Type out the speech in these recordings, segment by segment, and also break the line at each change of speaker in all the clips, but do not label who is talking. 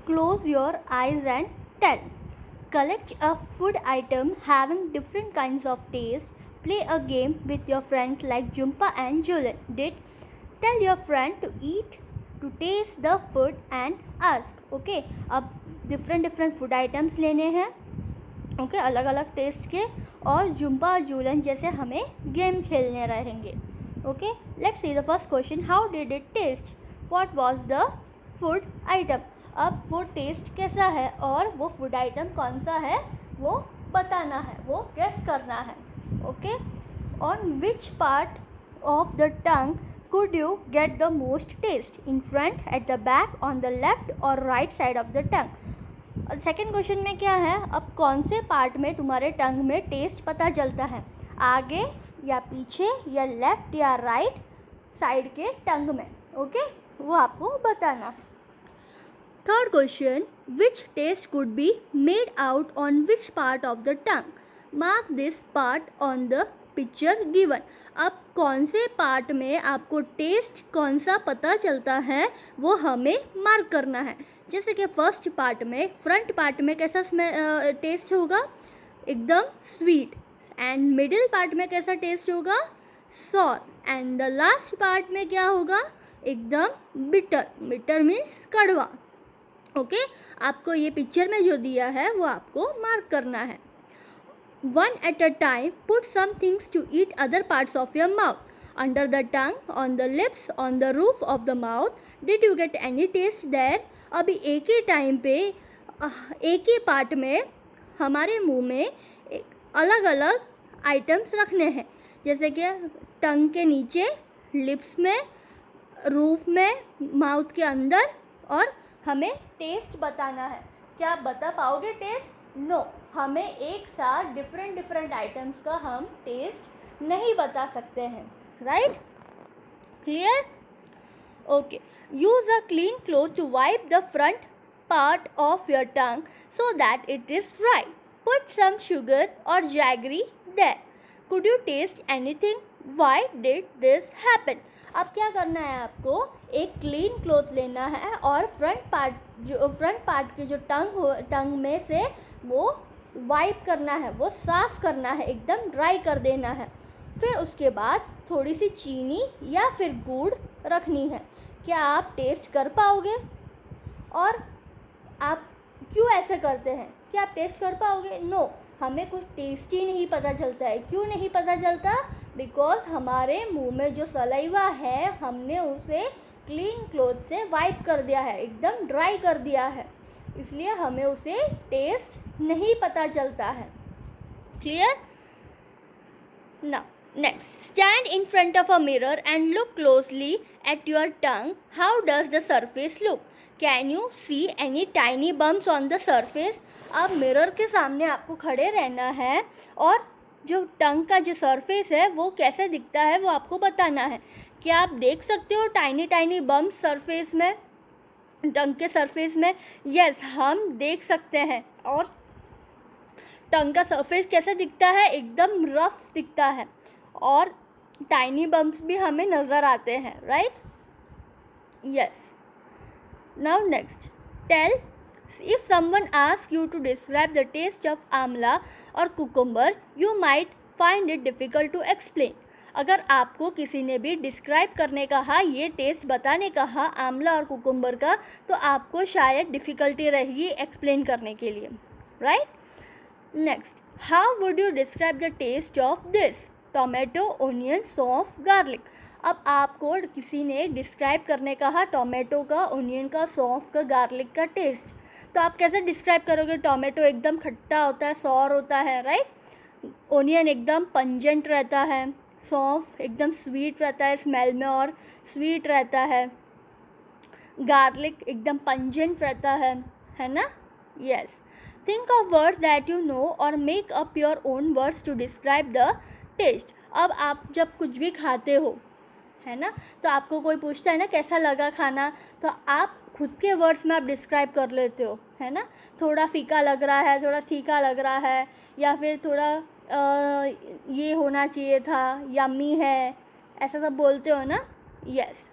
close your eyes and tell. Collect a food item having different kinds of taste. Play a game with your friends like Jumpa and Julian did. Tell your friend to taste the food and ask. Okay, अब different food items लेने हैं. Okay, अलग अलग test के, और जुम्पा और जूलन जैसे हमें गेम खेलने रहेंगे. Okay, let's see the first question. How did it taste? What was the food item? अब वो टेस्ट कैसा है और वो फूड आइटम कौन सा है वो बताना है, वो गेस करना है. Okay, on which part of the tongue could you get the most taste? In front, at the back, on the left or right side of the tongue? Second question में क्या है, अब कौन से पार्ट में तुम्हारे टंग में टेस्ट पता चलता है, आगे या पीछे या लेफ्ट या राइट साइड के टंग में. ओके, वो आपको बताना है. Third question, which taste could be made out on which part of the tongue? Mark this part on the picture given. अब कौन से पार्ट में आपको टेस्ट कौन सा पता चलता है वो हमें मार्क करना है. जैसे कि फर्स्ट पार्ट में, फ्रंट पार्ट में कैसा टेस्ट होगा, एकदम स्वीट. एंड मिडिल पार्ट में कैसा टेस्ट होगा, sour. And the last part में क्या होगा, एकदम बिटर. बिटर मीन्स कड़वा. ओके, आपको ये पिक्चर में जो दिया है वो आपको मार्क करना है. One at a time, put some things to eat other parts of your mouth. Under the tongue, on the lips, on the roof of the mouth. Did you get any taste there? अभी एक ही time पे एक ही part में हमारे मुंह में अलग अलग आइटम्स रखने हैं. जैसे कि टंग के नीचे, लिप्स में, रूफ में, माउथ के अंदर, और हमें टेस्ट बताना है. क्या आप बता पाओगे टेस्ट? नो, हमें एक साथ डिफरेंट आइटम्स का हम टेस्ट नहीं बता सकते हैं. Right? Clear? Okay. Use a clean cloth to wipe the front part of your tongue so that it is dry. Put some sugar और jaggery there. Could you taste anything? Why did this happen? अब क्या करना है आपको, एक clean cloth लेना है और फ्रंट पार्ट के जो टंग में से वो वाइप करना है, वो साफ़ करना है, एकदम ड्राई कर देना है. फिर उसके बाद थोड़ी सी चीनी या फिर गुड़ रखनी है. क्या आप टेस्ट कर पाओगे? और आप क्यों ऐसे करते हैं? क्या आप टेस्ट कर पाओगे? नो, हमें कुछ टेस्ट ही नहीं पता चलता है. क्यों नहीं पता चलता? बिकॉज हमारे मुंह में जो सलाइवा है हमने उसे क्लीन क्लॉथ से वाइप कर दिया है, एकदम ड्राई कर दिया है, इसलिए हमें उसे टेस्ट नहीं पता चलता है. Clear? Now next, stand in front of a mirror and look closely at your tongue. How does the surface look? Can you see any tiny bumps on the surface? अब मिरर के सामने आपको खड़े रहना है और जो टंग का जो सरफेस है वो कैसे दिखता है वो आपको बताना है. क्या आप देख सकते हो टाइनी बम्स सरफेस में, टंग के सरफेस में? यस, हम देख सकते हैं. और टंग का सरफेस कैसे दिखता है? एकदम रफ दिखता है, और टाइनी बम्स भी हमें नज़र आते हैं. Right? Yes. Now next, tell. If someone asks you to describe the taste of आंवला और cucumber, you might find it difficult to explain. अगर आपको किसी ने भी डिस्क्राइब करने कहा, ये टेस्ट बताने कहा आंवला और कुकुम्बर का, तो आपको शायद डिफ़िकल्टी रहेगी एक्सप्लेन करने के लिए. Right? Next, how would you describe the taste of this? Tomato, onion, सौंफ, गार्लिक. अब आपको किसी ने डिस्क्राइब करने कहा टोमेटो का, ओनियन का, सौंफ का, गार्लिक का टेस्ट, तो आप कैसे डिस्क्राइब करोगे? टोमेटो एकदम खट्टा होता है, सॉर होता है. राइट? ओनियन एकदम पंजेंट रहता है, सौंफ एकदम स्वीट रहता है स्मेल में और स्वीट रहता है, गार्लिक एकदम पंजेंट रहता है ना? Yes. Think of words that you know और make up your own words to describe the taste. अब आप जब कुछ भी खाते हो, है ना, तो आपको कोई पूछता है ना कैसा लगा खाना, तो आप खुद के वर्ड्स में आप डिस्क्राइब कर लेते हो, है ना. थोड़ा फीका लग रहा है, थोड़ा तीखा लग रहा है, या फिर थोड़ा ये होना चाहिए था, यम्मी है, ऐसा सब बोलते हो ना. Yes.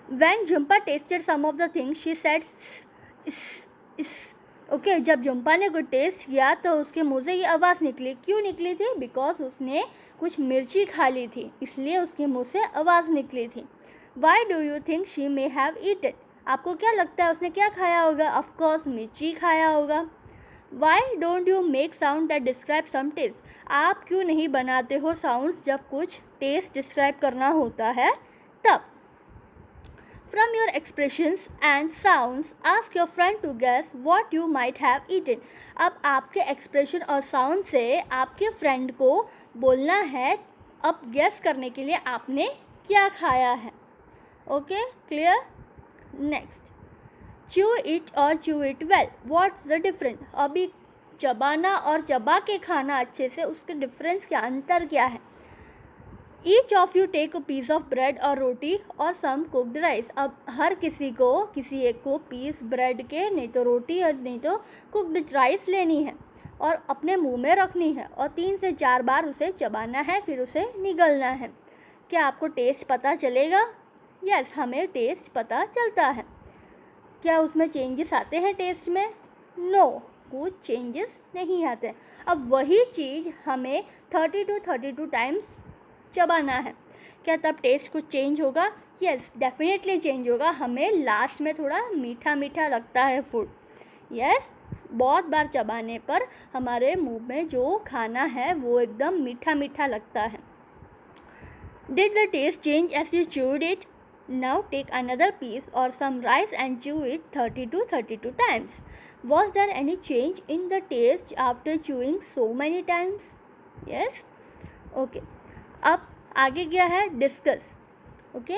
When Jhumpa tasted some of the things, she said इस इस ओके जब जुम्पा ने कुछ टेस्ट किया तो उसके मुंह से ये आवाज़ निकली। क्यों निकली थी? बिकॉज उसने कुछ मिर्ची खा ली थी, इसलिए उसके मुंह से आवाज़ निकली थी। Why do you think she may have eaten? आपको क्या लगता है उसने क्या खाया होगा? ऑफकोर्स मिर्ची खाया होगा। Why don't you make sound that describe some taste? आप क्यों नहीं बनाते हो साउंड्स जब कुछ टेस्ट डिस्क्राइब करना होता है तब? From your expressions and sounds, ask your friend to guess what you might have eaten. अब आपके एक्सप्रेशन और साउंड से आपके फ्रेंड को बोलना है, अब गेस करने के लिए आपने क्या खाया है। Okay, clear? Next, chew it और chew it well. What's the difference? अभी चबाना और चबा के खाना अच्छे से, उसके डिफरेंस क्या, अंतर क्या है? Each of you take a piece of bread और रोटी और सम कुकड राइस. अब हर किसी एक को पीस ब्रेड के, नहीं तो रोटी और नहीं तो कुकड राइस लेनी है और अपने मुंह में रखनी है और 3 से 4 बार उसे चबाना है, फिर उसे निगलना है. क्या आपको टेस्ट पता चलेगा? यस, हमें टेस्ट पता चलता है. क्या उसमें चेंजेस आते हैं टेस्ट में? नो, कुछ चेंजेस नहीं आते. अब वही चीज़ हमें 32 टाइम्स चबाना है. क्या तब टेस्ट कुछ चेंज होगा? यस, डेफिनेटली चेंज होगा. हमें लास्ट में थोड़ा मीठा मीठा लगता है फूड. यस, बहुत बार चबाने पर हमारे मुंह में जो खाना है वो एकदम मीठा मीठा लगता है. Did the taste change as you chewed it? Now take another piece or some rice and chew it 32 times. Was there any change in the taste after chewing so many times? Yes? Okay. अब आगे क्या है? Discuss. Okay,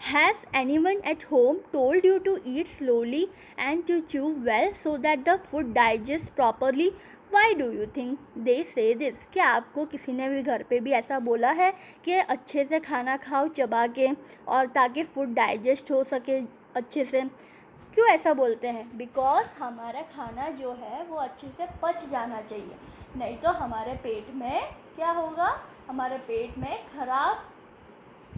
has anyone at home told you to eat slowly and to chew well so that the food digests properly? Why do you think they say this? क्या आपको किसी ने भी घर पे भी ऐसा बोला है कि अच्छे से खाना खाओ चबा के, और ताकि फूड डाइजेस्ट हो सके अच्छे से? क्यों ऐसा बोलते हैं? बिकॉज हमारा खाना जो है वो अच्छे से पच जाना चाहिए, नहीं तो हमारे पेट में क्या होगा? हमारे पेट में खराब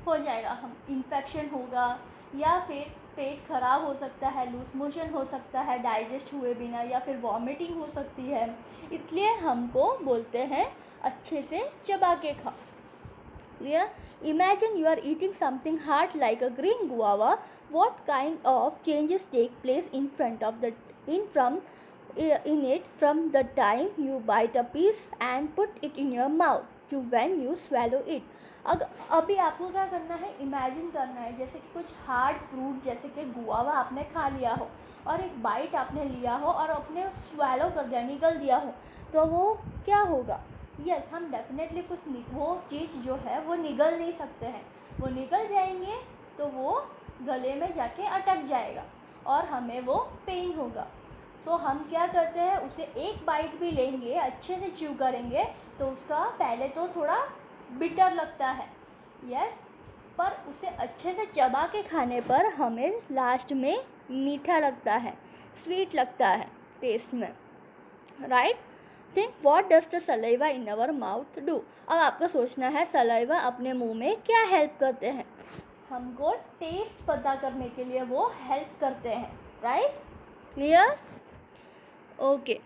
हो जाएगा, हम इन्फेक्शन होगा या फिर पेट खराब हो सकता है, लूज मोशन हो सकता है डाइजेस्ट हुए बिना, या फिर वॉमिटिंग हो सकती है. इसलिए हमको बोलते हैं अच्छे से चबा के खाओ. Clear? Imagine you are eating something hard like a green guava. What kind of changes take place in front of the in it from the time you bite a piece and put it in your mouth to when you swallow it. अभी आपको क्या करना है? Imagine करना है जैसे कि कुछ हार्ड फ्रूट जैसे कि गुआवा आपने खा लिया हो और एक बाइट आपने लिया हो और अपने स्वैलो कर दिया, निगल दिया हो, तो वो क्या होगा? यस, हम डेफिनेटली वो चीज़ जो है वो निगल नहीं सकते हैं. वो निगल जाएंगे तो वो गले में जाके अटक जाएगा और हमें वो पेन होगा. तो हम क्या करते हैं? उसे एक बाइट भी लेंगे, अच्छे से च्यू करेंगे तो उसका पहले तो थोड़ा बिटर लगता है. यस, पर उसे अच्छे से चबा के खाने पर हमें लास्ट में मीठा लगता है, स्वीट लगता है टेस्ट में. Right? Think what does the saliva in our mouth do? अब आपको सोचना है सलाइवा अपने मुंह में क्या हेल्प करते हैं. हमको टेस्ट पता करने के लिए वो हेल्प करते हैं. राइट? क्लियर? ओके.